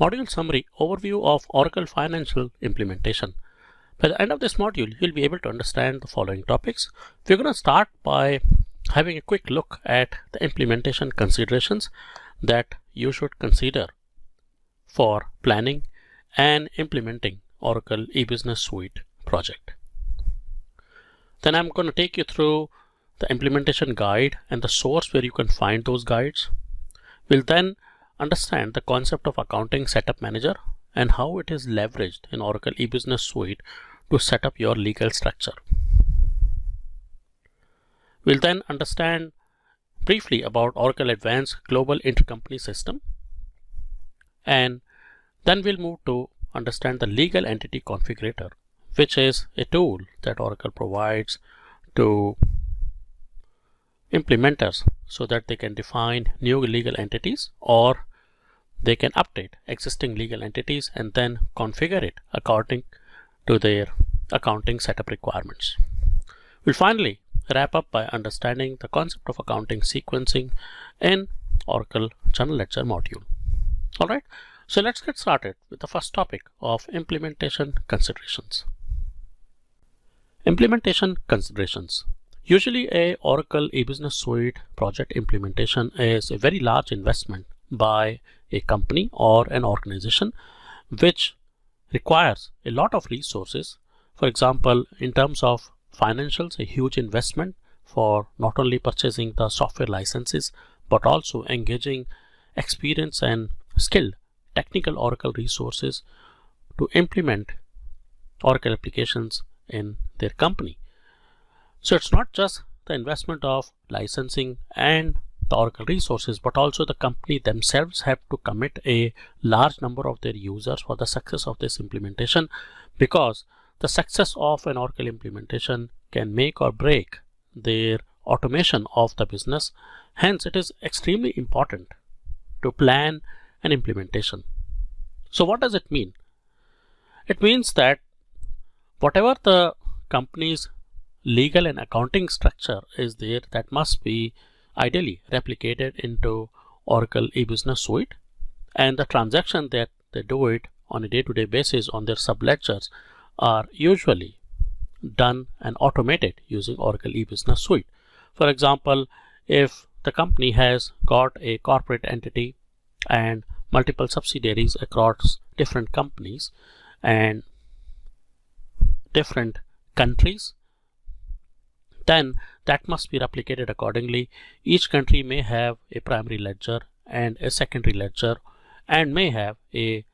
Module Summary Overview of Oracle Financial Implementation. By the end of this module, you'll be able to understand the following topics. We're going to start by having a quick look at the implementation considerations that you should consider for planning and implementing Oracle eBusiness Suite project. Then I'm going to take you through the implementation guide and the source where you can find those guides. We'll then understand the concept of Accounting Setup Manager and how it is leveraged in Oracle eBusiness Suite to set up your legal structure. We'll then understand briefly about Oracle Advanced Global Intercompany System, and then we'll move to understand the Legal Entity Configurator, which is a tool that Oracle provides to implementers so that they can define new legal entities, or they can update existing legal entities and then configure it according to their accounting setup requirements. We'll finally wrap up by understanding the concept of accounting sequencing in Oracle General Ledger module. Alright, so let's get started with the first topic of implementation considerations. Implementation considerations. Usually a Oracle eBusiness Suite project implementation is a very large investment by a company or an organization which requires a lot of resources. For example, in terms of financials, a huge investment for not only purchasing the software licenses but also engaging experienced and skilled technical Oracle resources to implement Oracle applications in their company. So it's not just the investment of licensing and the Oracle resources, but also the company themselves have to commit a large number of their users for the success of this implementation, because the success of an Oracle implementation can make or break their automation of the business. Hence, it is extremely important to plan an implementation. So what does it mean? It means that whatever the company's legal and accounting structure is there, that must be ideally replicated into Oracle eBusiness Suite, and the transaction that they do it on a day-to-day basis on their subledgers are usually done and automated using Oracle eBusiness Suite. For example, if the company has got a corporate entity and multiple subsidiaries across different companies and different countries, then that must be replicated accordingly. Each country may have a primary ledger and a secondary ledger, and may have a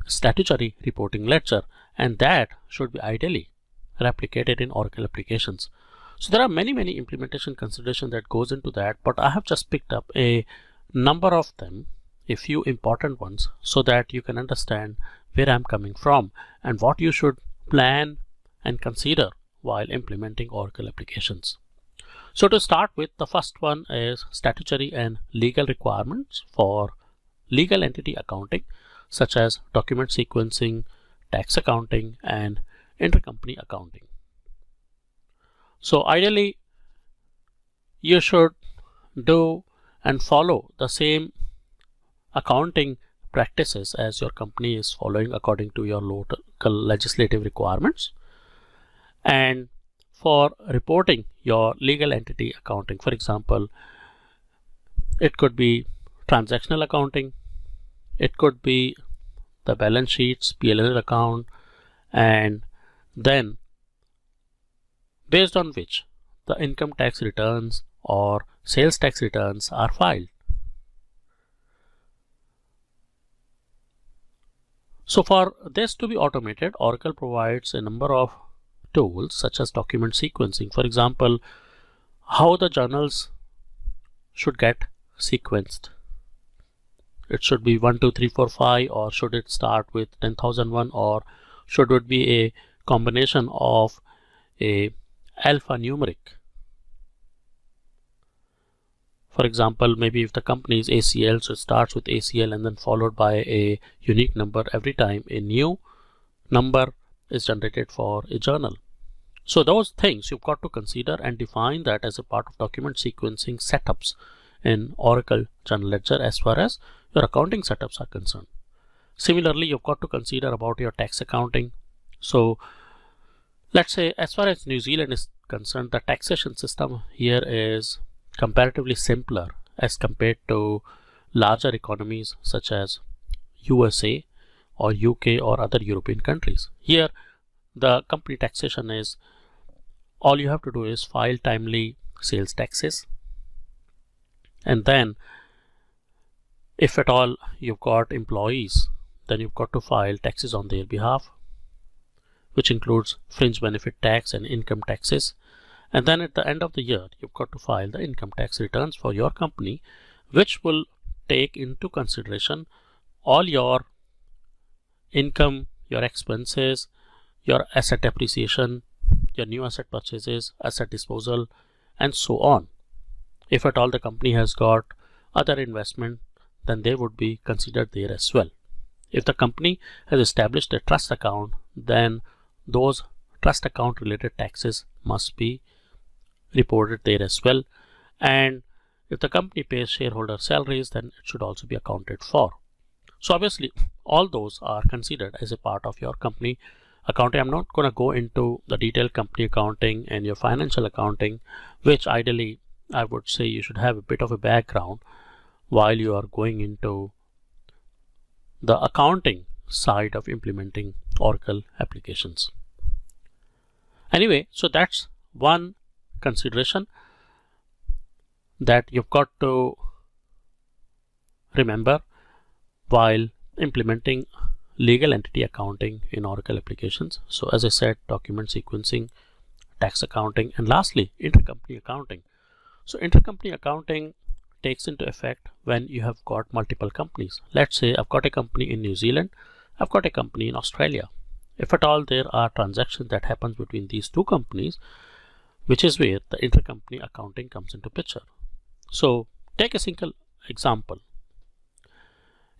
statutory reporting ledger, and that should be ideally replicated in Oracle applications. So there are many implementation considerations that goes into that, but I have just picked up a number of them, a few important ones, so that you can understand where I'm coming from and what you should plan and consider while implementing Oracle applications. So to start with, the first one is statutory and legal requirements for legal entity accounting, such as document sequencing, tax accounting, and intercompany accounting. So ideally, you should do and follow the same accounting practices as your company is following according to your local legislative requirements. And for reporting your legal entity accounting, for example, it could be transactional accounting, it could be the balance sheets, P&L account, and then based on which the income tax returns or sales tax returns are filed. So for this to be automated, Oracle provides a number of tools such as document sequencing. For example, how the journals should get sequenced. It should be 1, 2, 3, 4, 5, or should it start with 10,001, or should it be a combination of a alphanumeric? For example, maybe if the company is ACL, so it starts with ACL and then followed by a unique number every time a new number is generated for a journal. So those things you've got to consider and define that as a part of document sequencing setups in Oracle General Ledger as far as your accounting setups are concerned. Similarly, you've got to consider about your tax accounting. So let's say as far as New Zealand is concerned, the taxation system here is comparatively simpler as compared to larger economies such as USA or UK or other European countries. Here the company taxation is, all you have to do is file timely sales taxes, and then if at all you've got employees, then you've got to file taxes on their behalf, which includes fringe benefit tax and income taxes. And then at the end of the year, you've got to file the income tax returns for your company, which will take into consideration all your income, your expenses, your asset depreciation, your new asset purchases, asset disposal, and so on. If at all the company has got other investment, then they would be considered there as well. If the company has established a trust account, then those trust account related taxes must be reported there as well. And if the company pays shareholder salaries, then it should also be accounted for. So obviously all those are considered as a part of your company accounting. I'm not going to go into the detailed company accounting and your financial accounting, which ideally I would say you should have a bit of a background while you are going into the accounting side of implementing Oracle applications. Anyway, so that's one consideration that you've got to remember while implementing legal entity accounting in Oracle applications. So as I said, document sequencing, tax accounting, and lastly intercompany accounting. So intercompany accounting takes into effect when you have got multiple companies. Let's say I've got a company in New Zealand, I've got a company in Australia. If at all there are transactions that happens between these two companies, which is where the intercompany accounting comes into picture. So take a single example.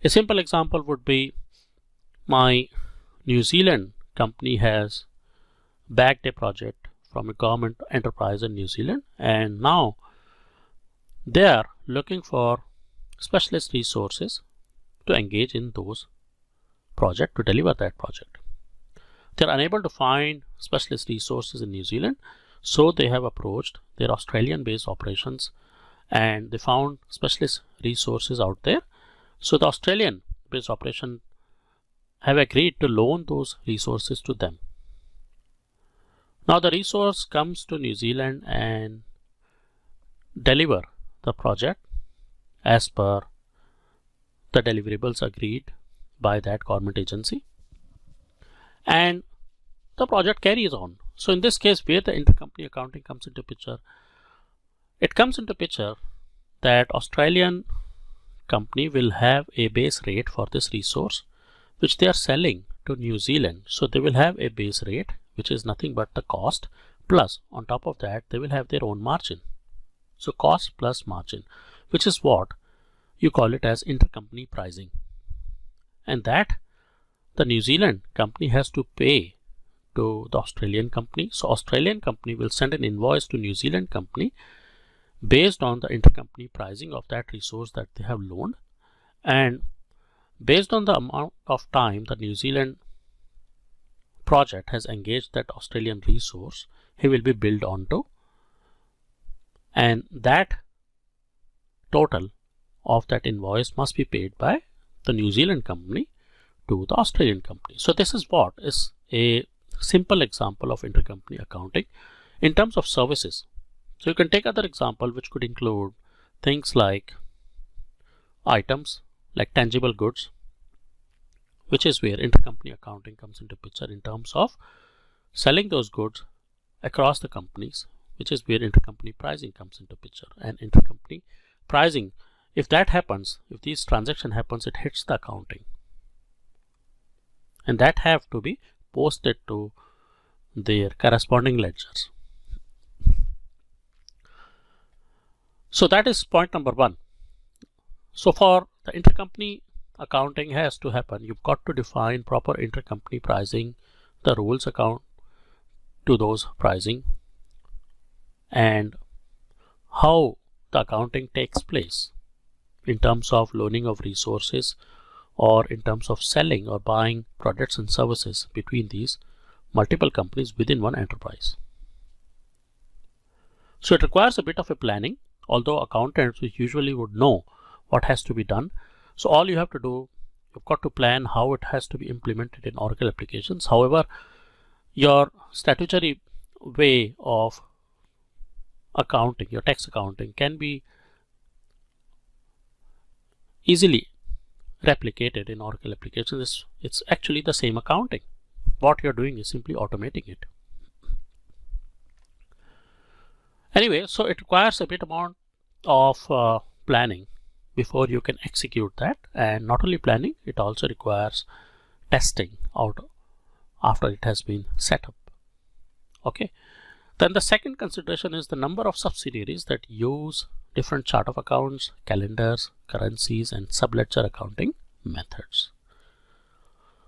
A simple example would be my New Zealand company has bagged a project from a government enterprise in New Zealand, and now they are looking for specialist resources to engage in those projects to deliver that project. They're unable to find specialist resources in New Zealand, so they have approached their Australian based operations and they found specialist resources out there. So the Australian based operation have agreed to loan those resources to them. Now the resource comes to New Zealand and deliver the project as per the deliverables agreed by that government agency, and the project carries on. So in this case, where the intercompany accounting comes into picture, it comes into picture that Australian company will have a base rate for this resource which they are selling to New Zealand. So they will have a base rate which is nothing but the cost, plus on top of that they will have their own margin. So cost plus margin, which is what you call it as intercompany pricing, and that the New Zealand company has to pay to the Australian company. So Australian company will send an invoice to New Zealand company based on the intercompany pricing of that resource that they have loaned, and based on the amount of time the New Zealand project has engaged that Australian resource, he will be billed onto, and that total of that invoice must be paid by the New Zealand company to the Australian company. So this is what is a simple example of intercompany accounting in terms of services. So you can take other example which could include things like items like tangible goods, which is where intercompany accounting comes into picture in terms of selling those goods across the companies, which is where intercompany pricing comes into picture. And intercompany pricing, if that happens, if this transaction happens, it hits the accounting, and that have to be posted to their corresponding ledgers. So that is point number one. So for the intercompany accounting has to happen, you've got to define proper intercompany pricing, the rules account to those pricing, and how the accounting takes place in terms of loaning of resources or in terms of selling or buying products and services between these multiple companies within one enterprise. So it requires a bit of a planning, although accountants usually would know what has to be done. So all you have to do, you've got to plan how it has to be implemented in Oracle applications. However, your statutory way of accounting, your tax accounting, can be easily replicated in Oracle applications. It's actually the same accounting. What you're doing is simply automating it. Anyway, so it requires a bit amount of planning before you can execute that, and not only planning, it also requires testing out after it has been set up. Okay, then the second consideration is the number of subsidiaries that use different chart of accounts, calendars, currencies, and subledger accounting methods.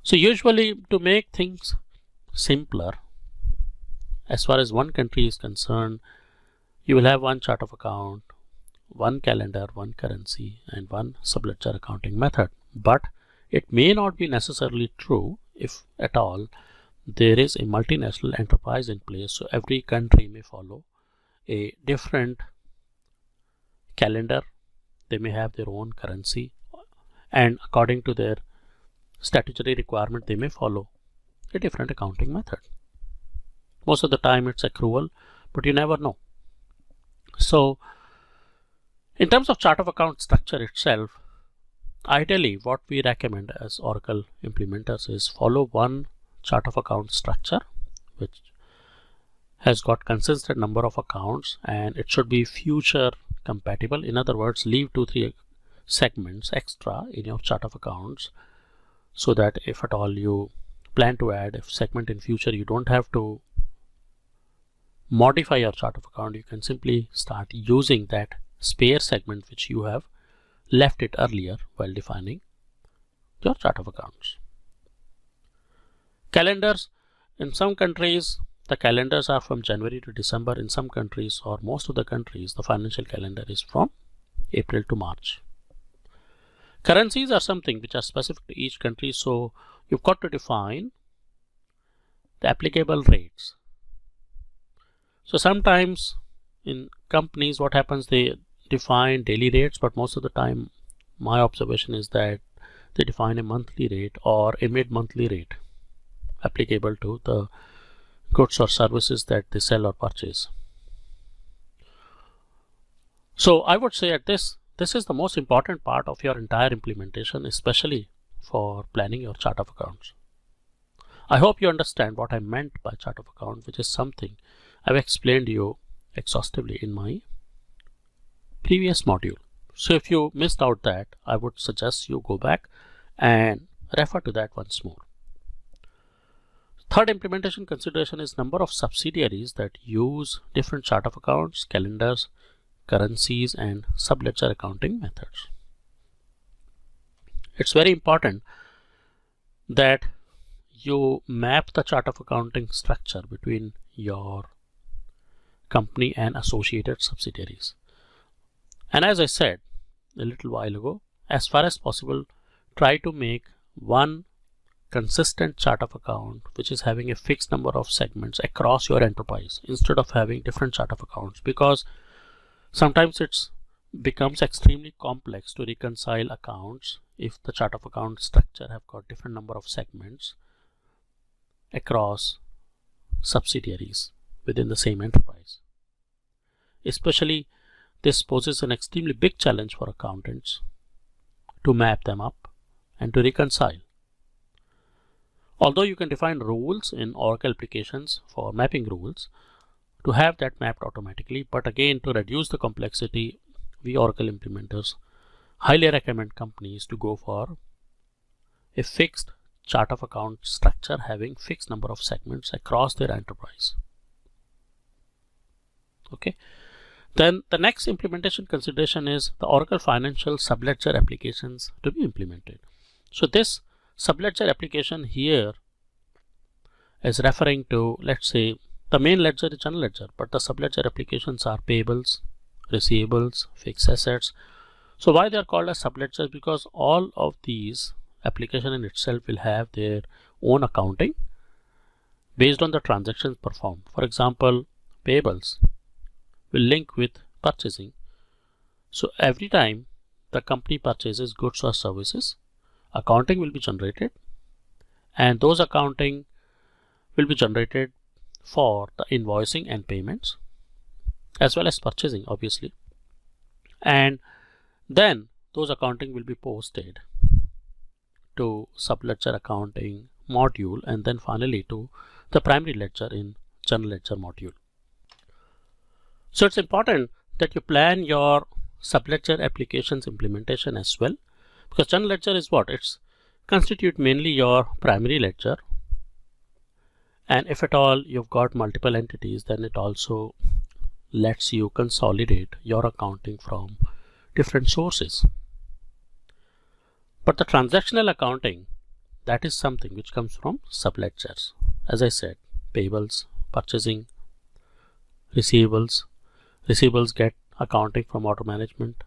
So usually, to make things simpler, as far as one country is concerned, you will have one chart of account, one calendar, one currency, and one subledger accounting method. But it may not be necessarily true if at all there is a multinational enterprise in place. So every country may follow a different calendar. They may have their own currency, and according to their statutory requirement, they may follow a different accounting method. Most of the time it's accrual, but you never know. So in terms of chart of account structure itself, ideally what we recommend as Oracle implementers is follow one chart of account structure which has got consistent number of accounts, and it should be future compatible. In other words, leave 2-3 segments extra in your chart of accounts, so that if at all you plan to add a segment in future, you don't have to modify your chart of account. You can simply start using that spare segment which you have left it earlier while defining your chart of accounts. Calendars, in some countries the calendars are from January to December. In some countries, or most of the countries, the financial calendar is from April to March. Currencies are something which are specific to each country, so you've got to define the applicable rates. So sometimes in companies what happens, they define daily rates, but most of the time my observation is that they define a monthly rate or a mid-monthly rate applicable to the goods or services that they sell or purchase. So I would say at this is the most important part of your entire implementation, especially for planning your chart of accounts. I hope you understand what I meant by chart of account, which is something I've explained to you exhaustively in my previous module. So if you missed out that, I would suggest you go back and refer to that once more. Third implementation consideration is number of subsidiaries that use different chart of accounts, calendars, currencies, and subledger accounting methods. It's very important that you map the chart of accounting structure between your company and associated subsidiaries. And as I said a little while ago, as far as possible, try to make one consistent chart of account which is having a fixed number of segments across your enterprise instead of having different chart of accounts, because sometimes it becomes extremely complex to reconcile accounts if the chart of account structure have got different number of segments across subsidiaries within the same enterprise. Especially this poses an extremely big challenge for accountants to map them up and to reconcile. Although you can define rules in Oracle applications for mapping rules to have that mapped automatically, but again, to reduce the complexity, we Oracle implementers highly recommend companies to go for a fixed chart of account structure having fixed number of segments across their enterprise. Okay. Then the next implementation consideration is the Oracle Financial Subledger applications to be implemented. So this Subledger application here is referring to, let's say, the main ledger is general ledger, but the subledger applications are payables, receivables, fixed assets. So why they are called as subledgers? Because all of these application in itself will have their own accounting based on the transactions performed. For example, payables will link with purchasing. So every time the company purchases goods or services, accounting will be generated, and those accounting will be generated for the invoicing and payments as well as purchasing, obviously, and then those accounting will be posted to Subledger accounting module, and then finally to the primary ledger in general ledger module. So it's important that you plan your Subledger applications implementation as well, because general ledger is what? It's constitute mainly your primary ledger, and if at all you've got multiple entities, then it also lets you consolidate your accounting from different sources. But the transactional accounting, that is something which comes from subledgers. As I said, payables, purchasing, receivables get accounting from auto management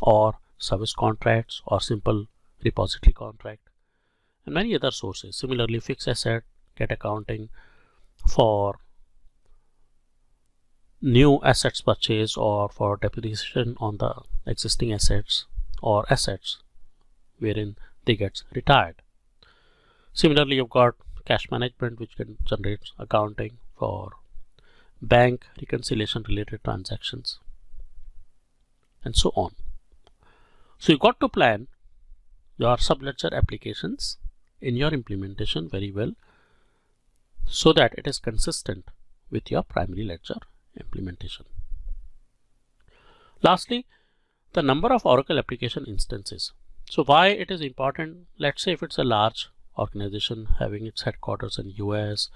or service contracts or simple repository contract, and many other sources. Similarly, fixed asset get accounting for new assets purchase or for depreciation on the existing assets or assets wherein they get retired. Similarly, you've got cash management, which can generate accounting for bank reconciliation related transactions and so on. So you've got to plan your subledger applications in your implementation very well so that it is consistent with your primary ledger implementation. Lastly, the number of Oracle application instances. So why it is important? Let's say if it's a large organization having its headquarters in US,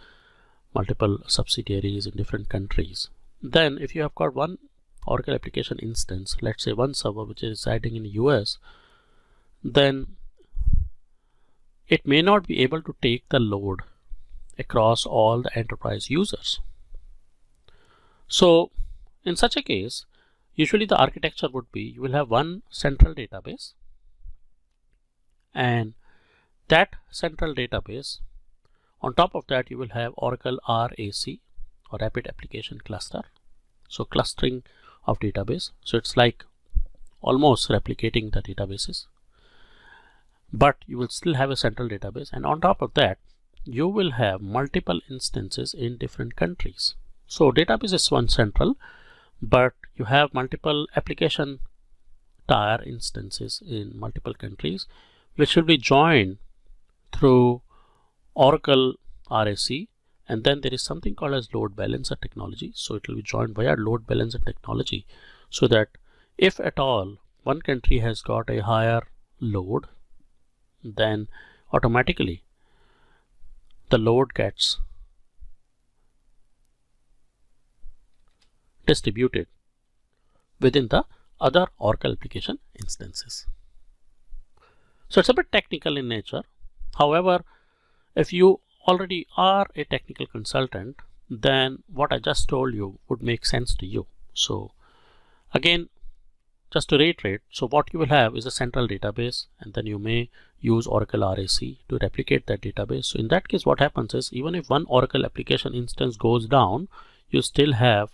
multiple subsidiaries in different countries, then if you have got one Oracle application instance, let's say one server which is residing in US, then it may not be able to take the load across all the enterprise users. So in such a case, usually the architecture would be you will have one central database, and that central database, on top of that you will have Oracle RAC or Rapid Application Cluster. So clustering of database. So it's like almost replicating the databases, but you will still have a central database, and on top of that you will have multiple instances in different countries. So database is one central, but you have multiple application tier instances in multiple countries, which will be joined through Oracle RAC, and then there is something called as load balancer technology. So it will be joined via load balancer technology, so that if at all one country has got a higher load, then automatically the load gets distributed within the other Oracle application instances. So it's a bit technical in nature. However, if you already are a technical consultant, then what I just told you would make sense to you. So again, just to reiterate, so what you will have is a central database, and then you may use Oracle RAC to replicate that database. So in that case, what happens is, even if one Oracle application instance goes down, you still have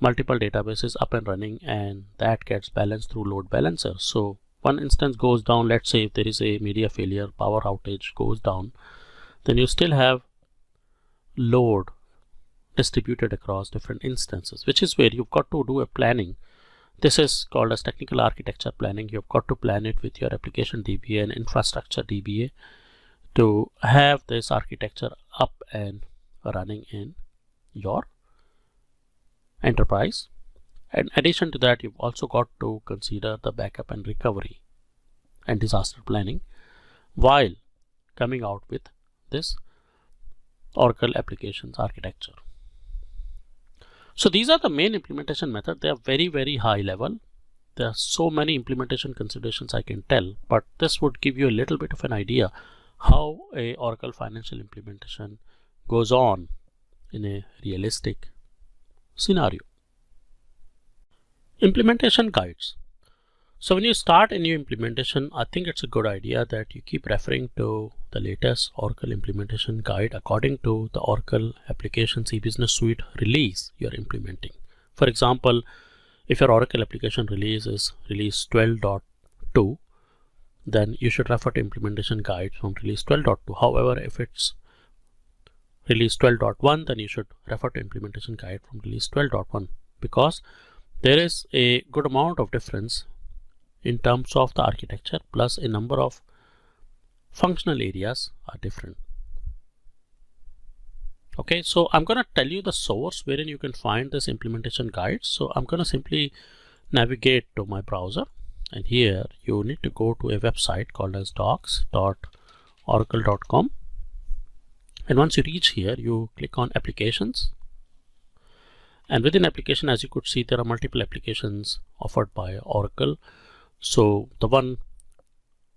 multiple databases up and running, and that gets balanced through load balancer. So one instance goes down, let's say if there is a media failure, power outage goes down, then you still have load distributed across different instances, which is where you've got to do a planning. This is called as technical architecture planning. You've got to plan it with your application DBA and infrastructure DBA to have this architecture up and running in your enterprise. In addition to that, you've also got to consider the backup and recovery and disaster planning while coming out with this Oracle applications architecture. So these are the main implementation methods. They are very, very high level. There are so many implementation considerations I can tell, but this would give you a little bit of an idea how a Oracle financial implementation goes on in a realistic scenario. Implementation guides. So when you start a new implementation, I think it's a good idea that you keep referring to the latest Oracle implementation guide according to the Oracle Applications eBusiness Suite release you're implementing. For example, if your Oracle application release is release 12.2, then you should refer to implementation guide from release 12.2. However, if it's release 12.1, then you should refer to implementation guide from release 12.1, because there is a good amount of difference in terms of the architecture, plus a number of functional areas are different. Okay, so I'm going to tell you the source wherein you can find this implementation guide. So I'm going to simply navigate to my browser, and here you need to go to a website called as docs.oracle.com. And once you reach here, you click on applications, and within application, as you could see, there are multiple applications offered by Oracle. So the one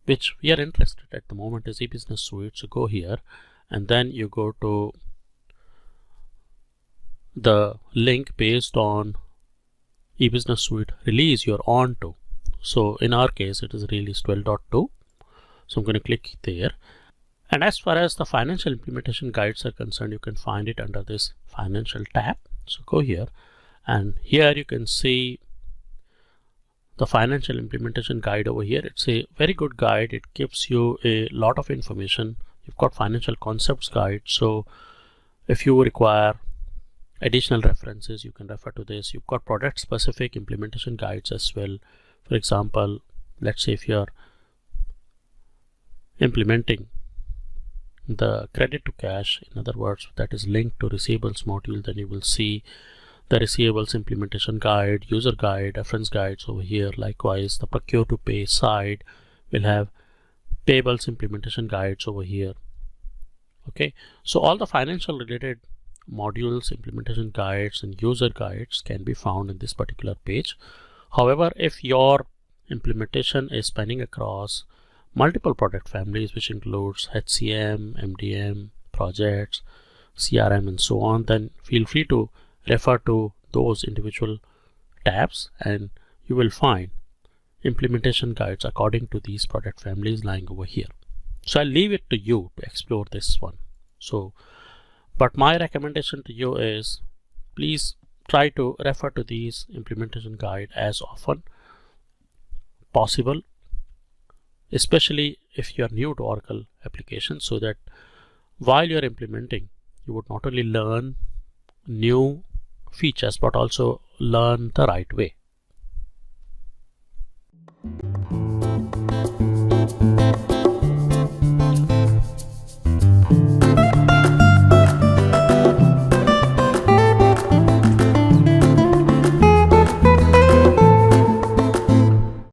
which we are interested at the moment is eBusiness Suite. So go here, and then you go to the link based on eBusiness Suite release you're on to. So in our case, it is release 12.2. So I'm going to click there. And as far as the financial implementation guides are concerned, you can find it under this financial tab. So go here, and here you can see the financial implementation guide over here. It's a very good guide. It gives you a lot of information. You've got financial concepts guide. So if you require additional references, you can refer to this. You've got product specific implementation guides as well. For example, let's say if you're implementing the credit to cash, in other words, that is linked to receivables module, then you will see the receivables implementation guide, user guide, reference guides over here. Likewise, the procure to pay side will have payables implementation guides over here. Okay, so all the financial related modules, implementation guides, and user guides can be found in this particular page. However, if your implementation is spanning across multiple product families, which includes HCM, MDM, projects, CRM, and so on, then feel free to refer to those individual tabs, and you will find implementation guides according to these product families lying over here. So I'll leave it to you to explore this one. So, but my recommendation to you is please try to refer to these implementation guide as often possible, especially if you are new to Oracle applications, so that while you're implementing, you would not only learn new features but also learn the right way.